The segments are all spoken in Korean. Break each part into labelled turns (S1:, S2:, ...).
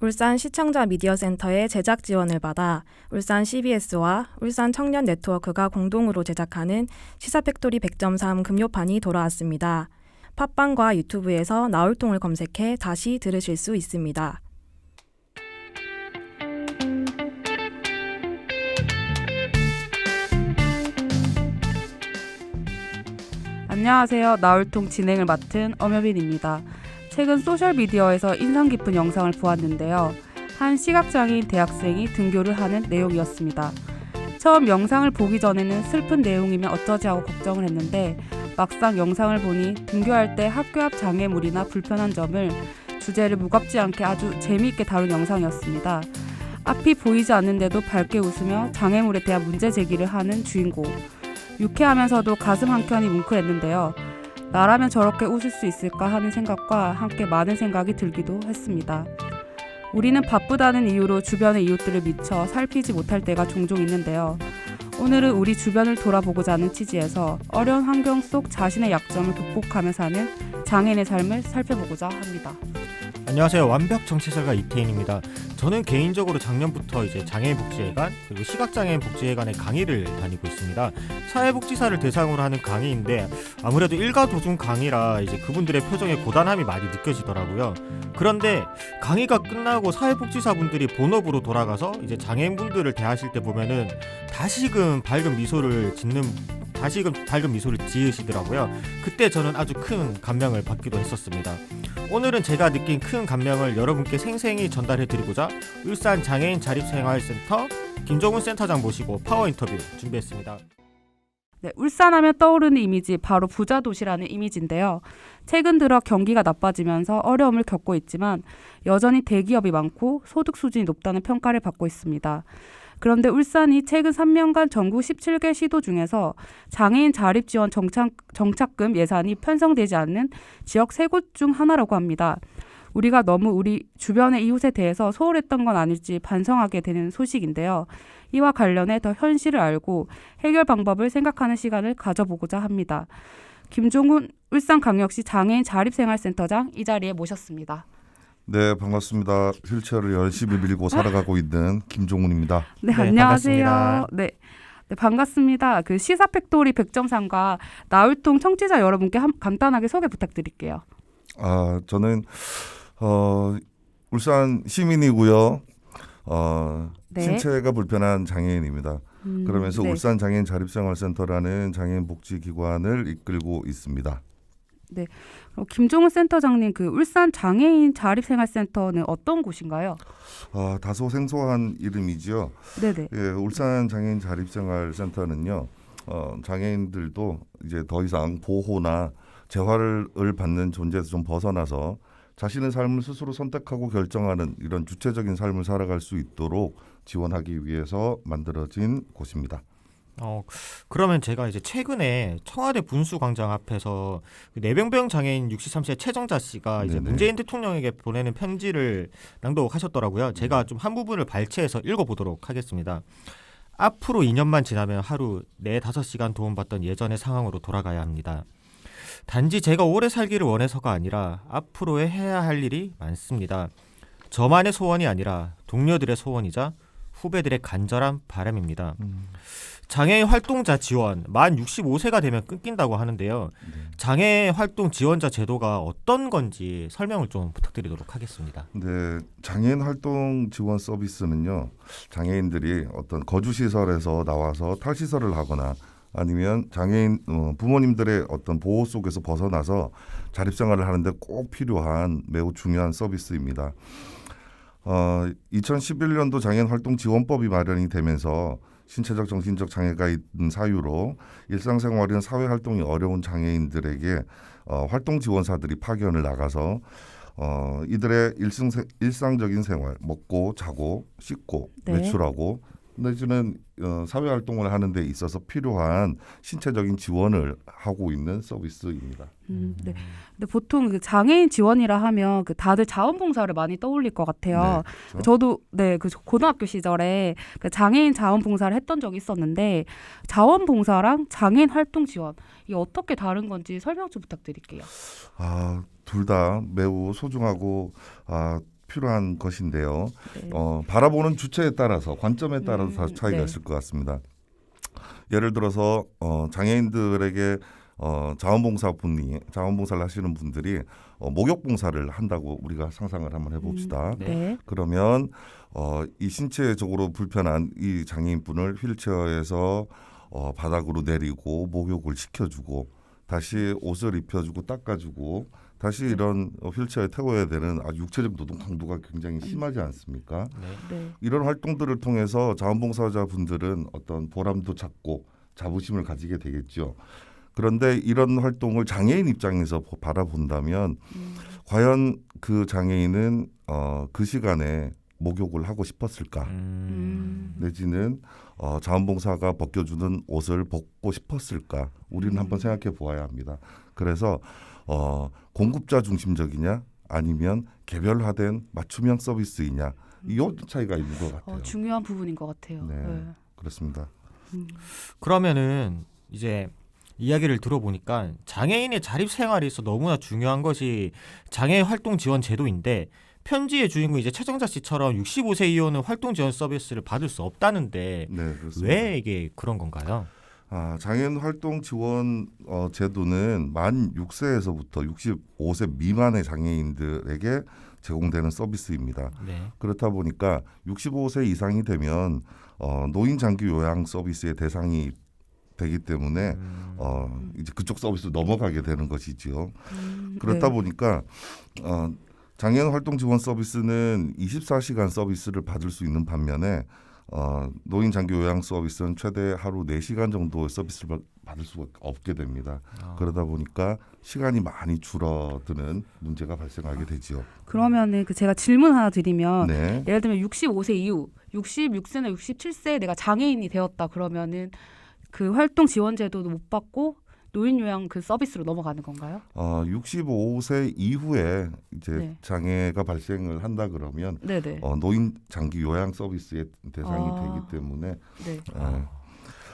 S1: 울산 시청자 미디어센터의 제작 지원을 받아 울산 CBS와 울산 청년 네트워크가 공동으로 제작하는 시사팩토리 100.3 금요판이 돌아왔습니다. 팟빵과 유튜브에서 나올통을 검색해 다시 들으실 수 있습니다.
S2: 안녕하세요. 나올통 진행을 맡은 엄여빈입니다. 최근 소셜미디어에서 인상 깊은 영상을 보았는데요. 한 시각장애인 대학생이 등교를 하는 내용이었습니다. 처음 영상을 보기 전에는 슬픈 내용이면 어쩌지 하고 걱정을 했는데 막상 영상을 보니 등교할 때 학교 앞 장애물이나 불편한 점을 주제를 무겁지 않게 아주 재미있게 다룬 영상이었습니다. 앞이 보이지 않는데도 밝게 웃으며 장애물에 대한 문제 제기를 하는 주인공. 유쾌하면서도 가슴 한켠이 뭉클했는데요. 나라면 저렇게 웃을 수 있을까 하는 생각과 함께 많은 생각이 들기도 했습니다. 우리는 바쁘다는 이유로 주변의 이웃들을 미처 살피지 못할 때가 종종 있는데요. 오늘은 우리 주변을 돌아보고자 하는 취지에서 어려운 환경 속 자신의 약점을 극복하며 사는 장애인의 삶을 살펴보고자 합니다.
S3: 안녕하세요. 완벽 정치설가 이태인입니다. 저는 개인적으로 작년부터 장애인 복지회관 그리고 시각장애인 복지회관의 강의를 다니고 있습니다. 사회복지사를 대상으로 하는 강의인데 아무래도 일가도중 강의라 그분들의 표정에 고단함이 많이 느껴지더라고요. 그런데 강의가 끝나고 사회복지사분들이 본업으로 돌아가서 장애인분들을 대하실 때 보면은 다시금 밝은 미소를 지으시더라고요. 그때 저는 아주 큰 감명을 받기도 했었습니다. 오늘은 제가 느낀 큰 감명을 여러분께 생생히 전달해드리고자 울산 장애인 자립생활센터 김종훈 센터장 모시고 파워 인터뷰 준비했습니다.
S2: 네, 울산하면 떠오르는 이미지 바로 부자 도시라는 이미지인데요. 최근 들어 경기가 나빠지면서 어려움을 겪고 있지만 여전히 대기업이 많고 소득 수준이 높다는 평가를 받고 있습니다. 그런데 울산이 최근 3년간 전국 17개 시도 중에서 장애인 자립지원 정착금 예산이 편성되지 않는 지역 3곳 중 하나라고 합니다. 우리가 너무 우리 주변의 이웃에 대해서 소홀했던 건 아닐지 반성하게 되는 소식인데요. 이와 관련해 더 현실을 알고 해결 방법을 생각하는 시간을 가져보고자 합니다. 김종훈 울산광역시 장애인 자립생활센터장 이 자리에 모셨습니다.
S4: 네, 반갑습니다. 휠체어를 열심히 밀고 살아가고 있는 김종훈입니다.
S2: 네, 안녕하세요. 반갑습니다. 네, 반갑습니다. 그 시사팩토리 100.3과 나울통 청취자 여러분께 간단하게 소개 부탁드릴게요.
S4: 저는 울산 시민이고요.
S2: 네.
S4: 신체가 불편한 장애인입니다. 그러면서
S2: 네.
S4: 울산 장애인 자립생활센터라는 장애인 복지기관을 이끌고 있습니다.
S2: 네, 김종훈 센터장님, 그 울산 장애인 자립생활센터는 어떤 곳인가요?
S4: 다소 생소한 이름이죠.
S2: 네네.
S4: 예, 울산 장애인 자립생활센터는요, 장애인들도 이제 더 이상 보호나 재활을 받는 존재에서 좀 벗어나서 자신의 삶을 스스로 선택하고 결정하는 이런 주체적인 삶을 살아갈 수 있도록 지원하기 위해서 만들어진 곳입니다.
S3: 그러면 제가 최근에 청와대 분수광장 앞에서 뇌병변 장애인 63세 최정자 씨가 문재인 대통령에게 보내는 편지를 낭독하셨더라고요. 제가 좀 한 부분을 발췌해서 읽어보도록 하겠습니다. 앞으로 2년만 지나면 하루 4-5시간 도움받던 예전의 상황으로 돌아가야 합니다. 단지 제가 오래 살기를 원해서가 아니라 앞으로에 해야 할 일이 많습니다. 저만의 소원이 아니라 동료들의 소원이자 후배들의 간절한 바람입니다. 장애인 활동자 지원, 만 65세가 되면 끊긴다고 하는데요. 장애 활동 지원자 제도가 어떤 건지 설명을 좀 부탁드리도록 하겠습니다.
S4: 네, 장애인 활동 지원 서비스는요, 장애인들이 어떤 거주시설에서 나와서 탈시설을 하거나 아니면 장애인 부모님들의 어떤 보호 속에서 벗어나서 자립생활을 하는데 꼭 필요한 매우 중요한 서비스입니다. 2011년도 장애인 활동 지원법이 마련이 되면서 신체적 정신적 장애가 있는 사유로 일상생활이나 사회활동이 어려운 장애인들에게 활동 지원사들이 파견을 나가서 이들의 일상적인 생활, 먹고 자고 씻고 외출하고 내지는 사회활동을 하는 데 있어서 필요한 신체적인 지원을 하고 있는 서비스입니다.
S2: 네. 근데 보통 그 장애인 지원이라 하면 그 다들 자원봉사를 많이 떠올릴 것 같아요.
S4: 네, 그렇죠?
S2: 저도 그 고등학교 시절에 그 장애인 자원봉사를 했던 적이 있었는데 자원봉사랑 장애인 활동 지원 이게 어떻게 다른 건지 설명 좀 부탁드릴게요.
S4: 둘 다 매우 소중하고 필요한 것인데요.
S2: 네.
S4: 바라보는 주체에 따라서 관점에 따라서 다 차이가
S2: 네.
S4: 있을 것 같습니다. 예를 들어서 장애인들에게 자원봉사를 하시는 분들이 목욕봉사를 한다고 우리가 상상을 한번 해봅시다.
S2: 네.
S4: 그러면 이 신체적으로 불편한 이 장애인분을 휠체어에서 바닥으로 내리고 목욕을 시켜주고 다시 옷을 입혀주고 닦아주고 다시 이런 휠체어에 태워야 되는 아주 육체적 노동 강도가 굉장히 심하지 않습니까?
S2: 네.
S4: 이런 활동들을 통해서 자원봉사자분들은 어떤 보람도 찾고 자부심을 가지게 되겠죠. 그런데 이런 활동을 장애인 입장에서 바라본다면 과연 그 장애인은 그 시간에 목욕을 하고 싶었을까? 내지는 자원봉사가 벗겨주는 옷을 벗고 싶었을까? 우리는 한번 생각해 보아야 합니다. 그래서 공급자 중심적이냐 아니면 개별화된 맞춤형 서비스이냐 이 차이가 있는 것 같아요.
S2: 중요한 부분인 것 같아요.
S4: 네.
S2: 네.
S4: 그렇습니다.
S3: 그러면은 이제 이야기를 들어보니까 장애인의 자립 생활에 있어 너무나 중요한 것이 장애 활동 지원 제도인데 편지의 주인공 이제 최정자 씨처럼 65세 이후는 활동 지원 서비스를 받을 수 없다는데
S4: 네, 그렇습니다.
S3: 왜 이게 그런 건가요?
S4: 장애인 활동 지원 제도는 만 6세에서부터 65세 미만의 장애인들에게 제공되는 서비스입니다.
S3: 네.
S4: 그렇다 보니까 65세 이상이 되면 노인 장기 요양 서비스의 대상이 되기 때문에 이제 그쪽 서비스로 넘어가게 되는 것이지요. 그렇다
S2: 네.
S4: 보니까 장애인 활동 지원 서비스는 24시간 서비스를 받을 수 있는 반면에 노인 장기 요양 서비스는 최대 하루 4시간 정도의 서비스를 받을 수가 없게 됩니다. 그러다 보니까 시간이 많이 줄어드는 문제가 발생하게 되지요.
S2: 그러면은 제가 질문 하나 드리면
S4: 네.
S2: 예를 들면 65세 이후 66세나 67세에 내가 장애인이 되었다 그러면은 그 활동 지원 제도도 못 받고 노인 요양 그 서비스로 넘어가는 건가요?
S4: 65세 이후에 이제
S2: 네.
S4: 장애가 발생을 한다 그러면
S2: 네네.
S4: 노인 장기 요양 서비스의 대상이
S2: 아.
S4: 되기 때문에
S2: 네.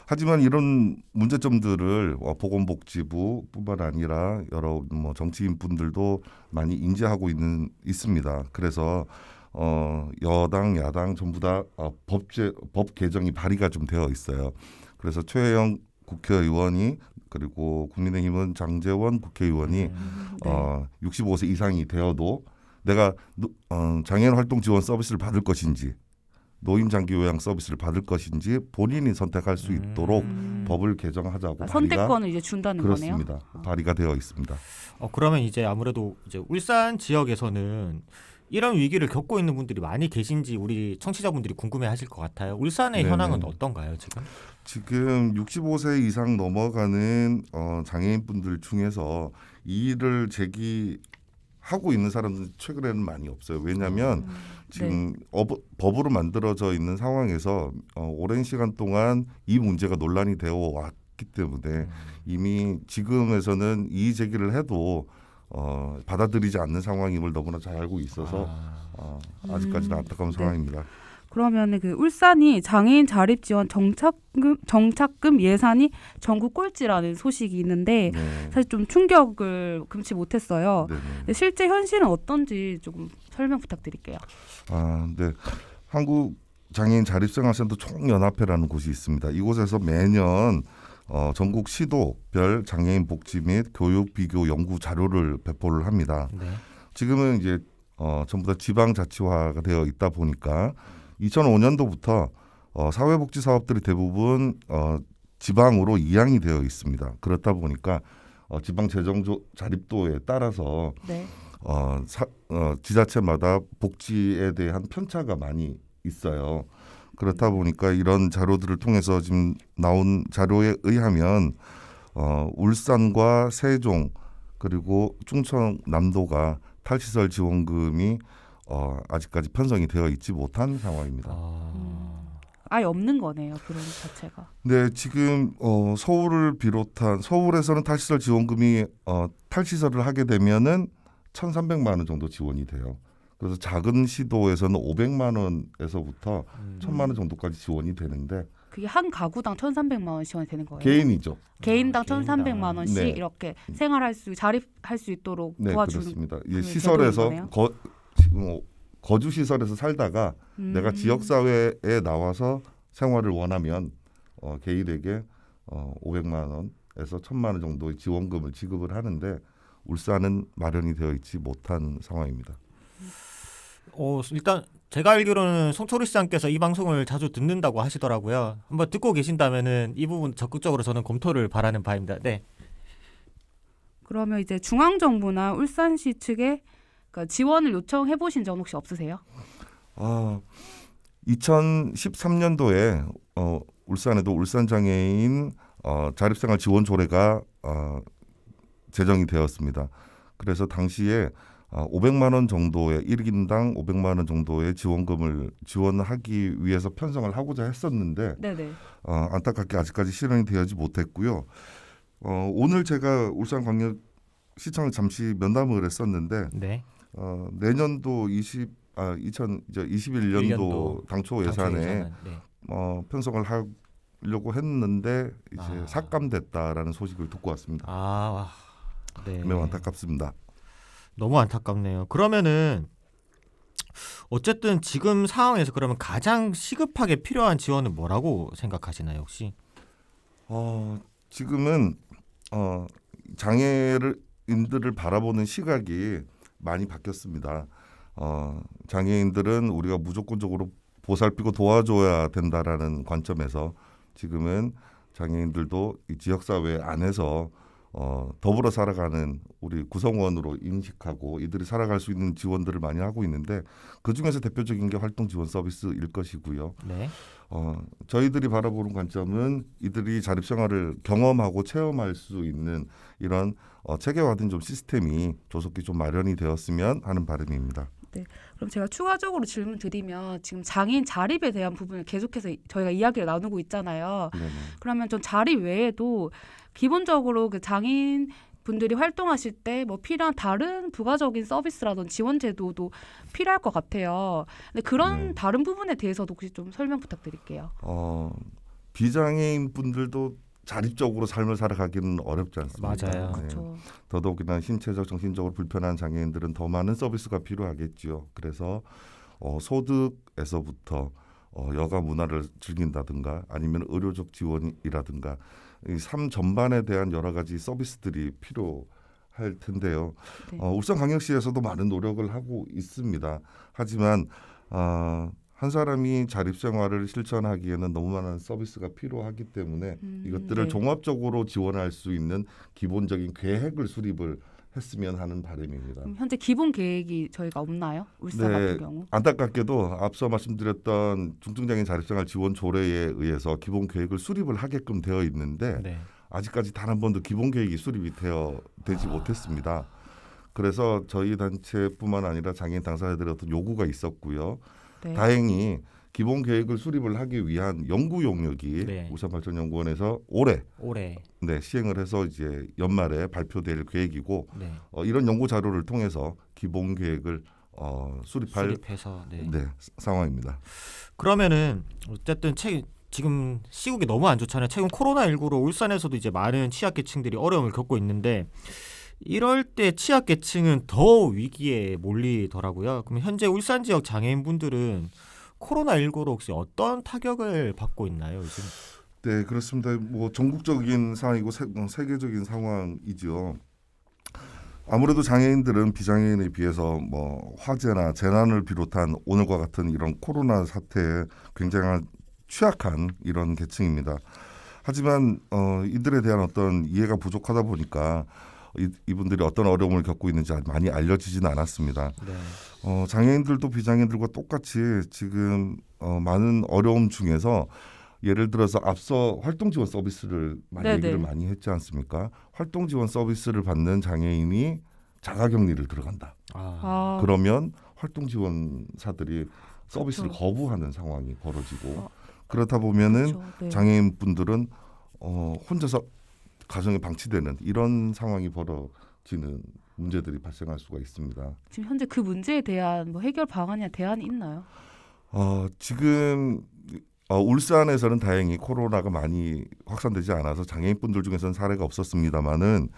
S4: 하지만 이런 문제점들을 보건복지부뿐만 아니라 여러 정치인 분들도 많이 인지하고 있습니다. 그래서 여당 야당 전부 다 법 개정이 발의가 좀 되어 있어요. 그래서 최혜영 국회의원이 그리고 국민의힘은 장제원 국회의원이
S2: 네.
S4: 65세 이상이 되어도 내가 장애인 활동 지원 서비스를 받을 것인지 노인 장기 요양 서비스를 받을 것인지 본인이 선택할 수 있도록 법을 개정하자고
S2: 선택권을 이제 준다는 거네요.
S4: 그렇습니다. 발의가 되어 있습니다.
S3: 그러면 이제 아무래도 이제 울산 지역에서는 이런 위기를 겪고 있는 분들이 많이 계신지 우리 청취자분들이 궁금해하실 것 같아요. 울산의
S4: 네네.
S3: 현황은 어떤가요 지금?
S4: 지금 65세 이상 넘어가는 장애인분들 중에서 이 일을 제기하고 있는 사람들은 최근에는 많이 없어요. 왜냐하면 지금 법으로 만들어져 있는 상황에서 오랜 시간 동안 이 문제가 논란이 되어 왔기 때문에 이미 지금에서는 이의 제기를 해도 받아들이지 않는 상황임을 너무나 잘 알고 있어서 아직까지는 안타까운
S2: 네.
S4: 상황입니다.
S2: 그러면은 그 울산이 장애인 자립 지원 정착금 예산이 전국 꼴찌라는 소식이 있는데
S4: 네.
S2: 사실 좀 충격을 금치 못했어요.
S4: 네네.
S2: 근데 실제 현실은 어떤지 조금 설명 부탁드릴게요.
S4: 네. 한국 장애인 자립생활센터 총연합회라는 곳이 있습니다. 이곳에서 매년 전국 시도별 장애인 복지 및 교육 비교 연구 자료를 배포를 합니다.
S3: 네.
S4: 지금은 이제 전부 다 지방자치화가 되어 있다 보니까 2005년도부터 사회복지 사업들이 대부분 지방으로 이양이 되어 있습니다. 그렇다 보니까 지방 재정 자립도에 따라서
S2: 네.
S4: 지자체마다 복지에 대한 편차가 많이 있어요. 그렇다 보니까 이런 자료들을 통해서 지금 나온 자료에 의하면 울산과 세종 그리고 충청남도가 탈시설 지원금이 아직까지 편성이 되어 있지 못한 상황입니다.
S2: 아예 없는 거네요. 그런 자체가.
S4: 네, 지금 서울을 비롯한 서울에서는 탈시설 지원금이 탈시설을 하게 되면은 1,300만 원 정도 지원이 돼요. 그래서 작은 시도에서는 500만 원에서부터 1,000만 원 정도까지 지원이 되는데
S2: 그게 한 가구당 1,300만 원 지원이 되는 거예요.
S4: 개인이죠.
S2: 개인당
S3: 개인당.
S2: 1,300만 원씩
S4: 네.
S2: 이렇게 자립할 수 있도록
S4: 네,
S2: 도와주는
S4: 그렇습니다.
S2: 그
S4: 시설에서
S2: 제도인
S4: 지금 거주 시설에서 살다가 내가 지역 사회에 나와서 생활을 원하면 개인에게 500만 원에서 1,000만 원 정도의 지원금을 지급을 하는데 울산은 마련이 되어 있지 못한 상황입니다.
S3: 일단 제가 알기로는 송철우 시장께서 이 방송을 자주 듣는다고 하시더라고요. 한번 듣고 계신다면은 이 부분 적극적으로 저는 검토를 바라는 바입니다. 네.
S2: 그러면 이제 중앙정부나 울산시 측에 그러니까 지원을 요청해 보신 적 혹시 없으세요?
S4: 2013년도에 울산에도 울산장애인 자립생활 지원 조례가 제정이 되었습니다. 그래서 당시에 500만 원 정도의 1인당 500만 원 정도의 지원금을 지원하기 위해서 편성을 하고자 했었는데
S2: 네네.
S4: 안타깝게 아직까지 실현이 되지 못했고요. 오늘 제가 울산광역시청을 잠시 면담을 했었는데
S3: 네.
S4: 내년도 2021년도 당초 예산에
S3: 네.
S4: 편성을 하려고 했는데 이제
S3: 아.
S4: 삭감됐다라는 소식을 듣고 왔습니다.
S3: 네.
S4: 매우 안타깝습니다.
S3: 너무 안타깝네요. 그러면은 어쨌든 지금 상황에서 그러면 가장 시급하게 필요한 지원은 뭐라고 생각하시나요, 혹시?
S4: 지금은 장애인들을 바라보는 시각이 많이 바뀌었습니다. 장애인들은 우리가 무조건적으로 보살피고 도와줘야 된다라는 관점에서 지금은 장애인들도 이 지역사회 안에서 더불어 살아가는 우리 구성원으로 인식하고 이들이 살아갈 수 있는 지원들을 많이 하고 있는데 그중에서 대표적인 게 활동 지원 서비스일 것이고요.
S3: 네.
S4: 저희들이 바라보는 관점은 이들이 자립생활을 경험하고 체험할 수 있는 이런 체계화된 좀 시스템이 조속히 좀 마련이 되었으면 하는 바람입니다.
S2: 그럼 제가 추가적으로 질문 드리면 지금 장애인 자립에 대한 부분을 계속해서 저희가 이야기를 나누고 있잖아요.
S4: 네네.
S2: 그러면 좀 자립 외에도 기본적으로 그 장애인 분들이 활동하실 때 뭐 필요한 다른 부가적인 서비스라든지 지원 제도도 필요할 것 같아요. 근데 그런
S4: 네.
S2: 다른 부분에 대해서도 혹시 좀 설명 부탁드릴게요.
S4: 비장애인 분들도 자립적으로 삶을 살아가기는 어렵지 않습니다.
S3: 맞아요.
S4: 네.
S2: 그렇죠.
S4: 더더욱이나 신체적, 정신적으로 불편한 장애인들은 더 많은 서비스가 필요하겠지요. 그래서 소득에서부터 여가 문화를 즐긴다든가 아니면 의료적 지원이라든가 이 삶 전반에 대한 여러 가지 서비스들이 필요할 텐데요.
S2: 네.
S4: 울산광역시에서도 많은 노력을 하고 있습니다. 하지만 한 사람이 자립생활을 실천하기에는 너무 많은 서비스가 필요하기 때문에 이것들을
S2: 네.
S4: 종합적으로 지원할 수 있는 기본적인 계획을 수립을 했으면 하는 바람입니다.
S2: 현재 기본 계획이 저희가 없나요? 울산
S4: 네.
S2: 같은 경우.
S4: 안타깝게도 앞서 말씀드렸던 중증장애인 자립생활 지원 조례에 의해서 기본 계획을 수립을 하게끔 되어 있는데
S3: 네.
S4: 아직까지 단 한 번도 기본 계획이 수립이 되지 못했습니다. 그래서 저희 단체뿐만 아니라 장애인 당사자들의 어떤 요구가 있었고요.
S2: 네.
S4: 다행히 기본 계획을 수립을 하기 위한 연구 용역이
S3: 네.
S4: 울산발전연구원에서 올해
S3: 올해.
S4: 시행을 해서 이제 연말에 발표될 계획이고
S3: 네.
S4: 이런 연구 자료를 통해서 기본 계획을 수립할
S3: 수립해서. 네.
S4: 상황입니다.
S3: 그러면은 어쨌든 지금 시국이 너무 안 좋잖아요. 최근 코로나19로 울산에서도 이제 많은 취약계층들이 어려움을 겪고 있는데 이럴 때 취약계층은 더 위기에 몰리더라고요. 그럼 현재 울산 지역 장애인분들은 코로나19로 혹시 어떤 타격을 받고 있나요, 요즘?
S4: 네, 그렇습니다. 뭐 전국적인 상황이고 세계적인 상황이죠. 아무래도 장애인들은 비장애인에 비해서 뭐 화재나 재난을 비롯한 오늘과 같은 이런 코로나 사태에 굉장히 취약한 이런 계층입니다. 하지만 이들에 대한 어떤 이해가 부족하다 보니까 이분들이 어떤 어려움을 겪고 있는지 많이 알려지지는 않았습니다.
S3: 네.
S4: 장애인들도 비장애인들과 똑같이 지금 많은 어려움 중에서 예를 들어서 앞서 활동 지원 서비스를 얘기를 많이 했지 않습니까? 활동 지원 서비스를 받는 장애인이 자가격리를 들어간다. 그러면 활동 지원사들이 서비스를
S2: 그렇죠.
S4: 거부하는 상황이 벌어지고 그렇다 보면은
S2: 그렇죠. 네.
S4: 장애인 분들은 혼자서 가정에 방치되는 이런 상황이 벌어지는 문제들이 발생할 수가 있습니다.
S2: 지금 현재 그 문제에 대한 뭐 해결 방안이나 대안이 있나요?
S4: 지금 울산에서는 다행히 코로나가 많이 확산되지 않아서 장애인분들 중에서는 사례가 없었습니다만은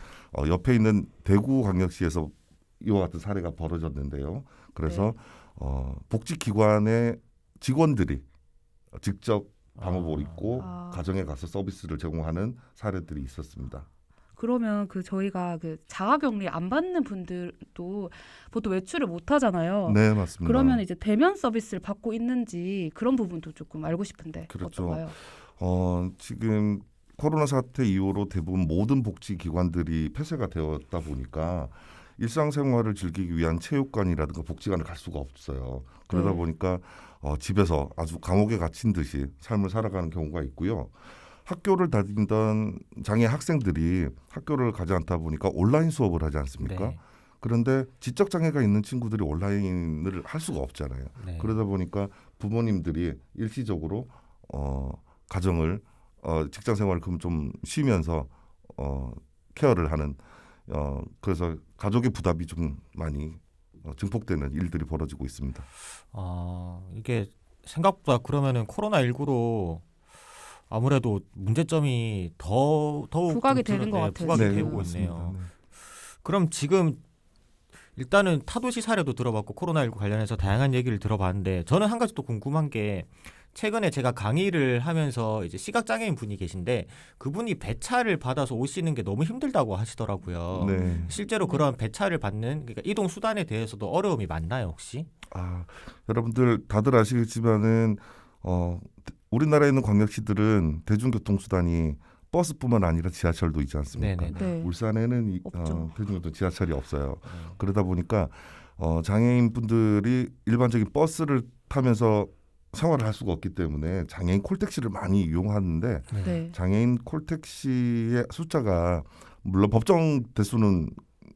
S4: 옆에 있는 대구광역시에서 이와 같은 사례가 벌어졌는데요. 그래서 복지기관의 직원들이 직접 방호복을 입고
S2: 아.
S4: 가정에 가서 서비스를 제공하는 사례들이 있었습니다.
S2: 그러면 저희가 자가격리 안 받는 분들도 보통 외출을 못 하잖아요.
S4: 네, 맞습니다.
S2: 그러면 이제 대면 서비스를 받고 있는지 그런 부분도 조금 알고 싶은데
S4: 그렇죠.
S2: 어떤가요?
S4: 지금 코로나 사태 이후로 대부분 모든 복지기관들이 폐쇄가 되었다 보니까 일상생활을 즐기기 위한 체육관이라든가 복지관을 갈 수가 없어요. 그러다
S2: 네.
S4: 보니까 집에서 아주 감옥에 갇힌 듯이 삶을 살아가는 경우가 있고요. 학교를 다니던 장애 학생들이 학교를 가지 않다 보니까 온라인 수업을 하지 않습니까?
S3: 네.
S4: 그런데 지적 장애가 있는 친구들이 온라인을 할 수가 없잖아요.
S3: 네.
S4: 그러다 보니까 부모님들이 일시적으로 가정을 직장 생활을 그럼 좀 쉬면서 케어를 하는 그래서 가족의 부담이 좀 많이 증폭되는 일들이 벌어지고 있습니다.
S3: 이게 생각보다 그러면은 코로나19로 아무래도 문제점이 더욱
S2: 부각이
S3: 좀
S2: 되는 것 같아요,
S3: 부각이
S2: 지금.
S3: 되고
S4: 맞습니다.
S3: 있네요.
S4: 네.
S3: 그럼 지금 일단은 타도시 사례도 들어봤고 코로나19 관련해서 다양한 얘기를 들어봤는데 저는 한 가지 또 궁금한 게 최근에 제가 강의를 하면서 이제 시각장애인 분이 계신데 그분이 배차를 받아서 오시는 게 너무 힘들다고 하시더라고요.
S4: 네.
S3: 실제로 그런 배차를 받는 그러니까 이동 수단에 대해서도 어려움이 많나요 혹시?
S4: 여러분들 다들 아시겠지만은 우리나라에 있는 광역시들은 대중교통 수단이 버스뿐만 아니라 지하철도 있지 않습니까?
S3: 네네.
S2: 네.
S4: 울산에는
S2: 없죠.
S4: 대중교통 지하철이 없어요. 그러다 보니까 장애인 분들이 일반적인 버스를 타면서 생활을 할 수가 없기 때문에 장애인 콜택시를 많이 이용하는데
S2: 네.
S4: 장애인 콜택시의 숫자가 물론 법정 대수는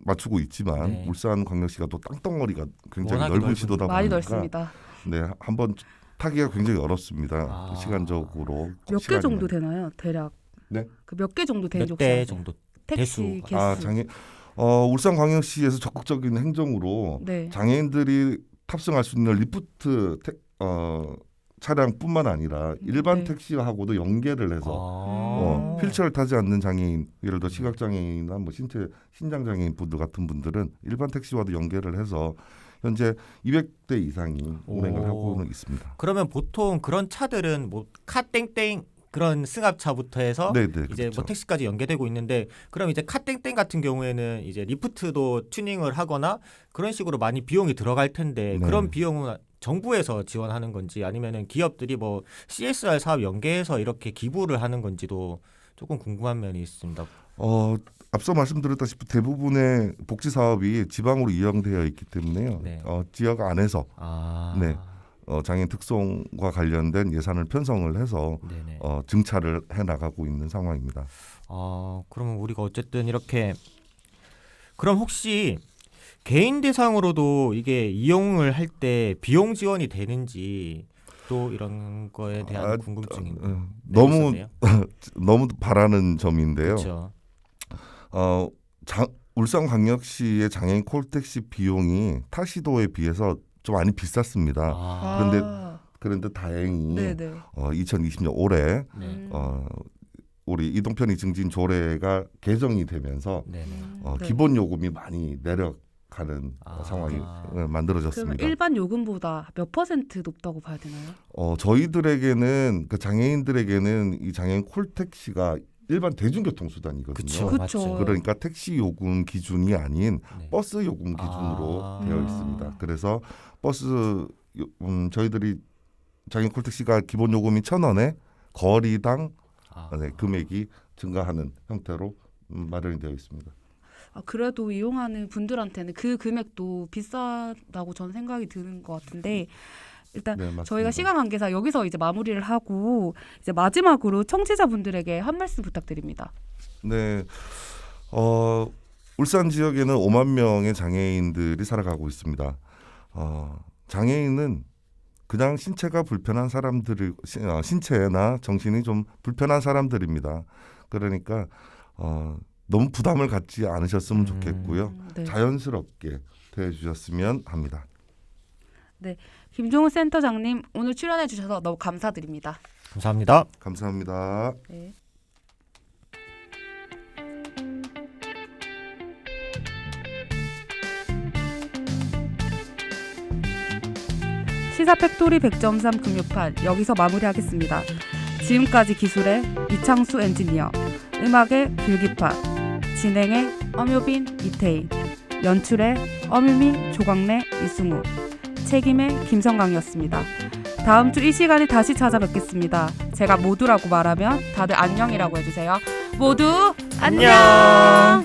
S4: 맞추고 있지만
S3: 네.
S4: 울산광역시가 또 땅덩어리가 굉장히
S3: 워낙에
S4: 넓은
S3: 넓은
S4: 시도다
S2: 많이
S4: 보니까
S2: 넓습니다.
S4: 네, 한번 타기가 굉장히 어렵습니다.
S3: 아.
S4: 시간적으로
S2: 몇 개 정도 되나요? 대략?
S4: 네?
S2: 몇 개 정도 되는지
S3: 몇
S2: 혹시
S3: 대
S2: 아세요?
S3: 정도?
S2: 택시
S3: 대수.
S2: 개수.
S4: 장애 울산광역시에서 적극적인 행정으로
S2: 네.
S4: 장애인들이 탑승할 수 있는 리프트 차량뿐만 아니라 일반
S2: 네.
S4: 택시하고도 연계를 해서 휠체어를 타지 않는 장애인, 예를 들어 시각장애인이나 뭐 신장장애인 분들 같은 분들은 일반 택시와도 연계를 해서 현재 200대 이상이 운행을 하고는 있습니다.
S3: 그러면 보통 그런 차들은 뭐 카땡땡 그런 승합차부터 해서
S4: 네네,
S3: 이제
S4: 그렇죠.
S3: 뭐 택시까지 연계되고 있는데 그럼 이제 카땡땡 같은 경우에는 이제 리프트도 튜닝을 하거나 그런 식으로 많이 비용이 들어갈 텐데
S4: 네.
S3: 그런 비용은 정부에서 지원하는 건지 아니면은 기업들이 뭐 CSR 사업 연계해서 이렇게 기부를 하는 건지도 조금 궁금한 면이 있습니다.
S4: 앞서 말씀드렸다시피 대부분의 복지 사업이 지방으로 이용되어 있기 때문에요.
S3: 네.
S4: 지역 안에서 네. 장애인 특성과 관련된 예산을 편성을 해서
S3: 네네.
S4: 증차를 해 나가고 있는 상황입니다.
S3: 그러면 우리가 어쨌든 이렇게 그럼 혹시 개인 대상으로도 이게 이용을 할 때 비용 지원이 되는지 또 이런 거에 대한 궁금증이
S4: 너무 바라는 점인데요.
S3: 그렇죠.
S4: 울산광역시의 장애인 콜택시 비용이 타 시도에 비해서 좀 많이 비쌌습니다. 그런데 다행히
S2: 네네.
S4: 2020년 올해
S3: 네.
S4: 우리 이동편의 증진 조례가 개정이 되면서
S3: 네네.
S2: 네.
S4: 기본 요금이 많이 내려가는 상황이
S2: 그러면
S4: 만들어졌습니다.
S2: 일반 요금보다 몇 % 높다고 봐야 되나요?
S4: 저희들에게는 그 장애인들에게는 이 장애인 콜택시가 일반 대중교통 수단이거든요.
S2: 그쵸.
S4: 그러니까 택시 요금 기준이 아닌
S3: 네.
S4: 버스 요금 기준으로 되어 있습니다. 그래서 버스 저희들이 장애인 콜택시가 기본 요금이 1,000원에 거리당 금액이 증가하는 형태로 마련이 되어 있습니다.
S2: 그래도 이용하는 분들한테는 그 금액도 비싸다고 저는 생각이 드는 것 같은데 일단
S4: 네, 맞습니다.
S2: 저희가 시간 관계상 여기서 이제 마무리를 하고 이제 마지막으로 청취자분들에게 한 말씀 부탁드립니다.
S4: 네, 울산 지역에는 5만 명의 장애인들이 살아가고 있습니다. 장애인은 그냥 신체가 불편한 사람들이 신체나 정신이 좀 불편한 사람들입니다. 그러니까 너무 부담을 갖지 않으셨으면 좋겠고요.
S2: 네.
S4: 자연스럽게 대해주셨으면 합니다.
S2: 네, 김종우 센터장님 오늘 출연해 주셔서 너무 감사드립니다.
S3: 감사합니다.
S4: 감사합니다.
S2: 네. 시사 팩토리 100.3 금요판 여기서 마무리하겠습니다. 지금까지 기술의 이창수 엔지니어, 음악의 길기파, 진행의 엄효빈, 이태희, 연출의 엄유미, 조광래, 이승우, 책임의 김성강이었습니다. 다음 주 이 시간에 다시 찾아뵙겠습니다. 제가 모두라고 말하면 다들 안녕이라고 해주세요. 모두 안녕!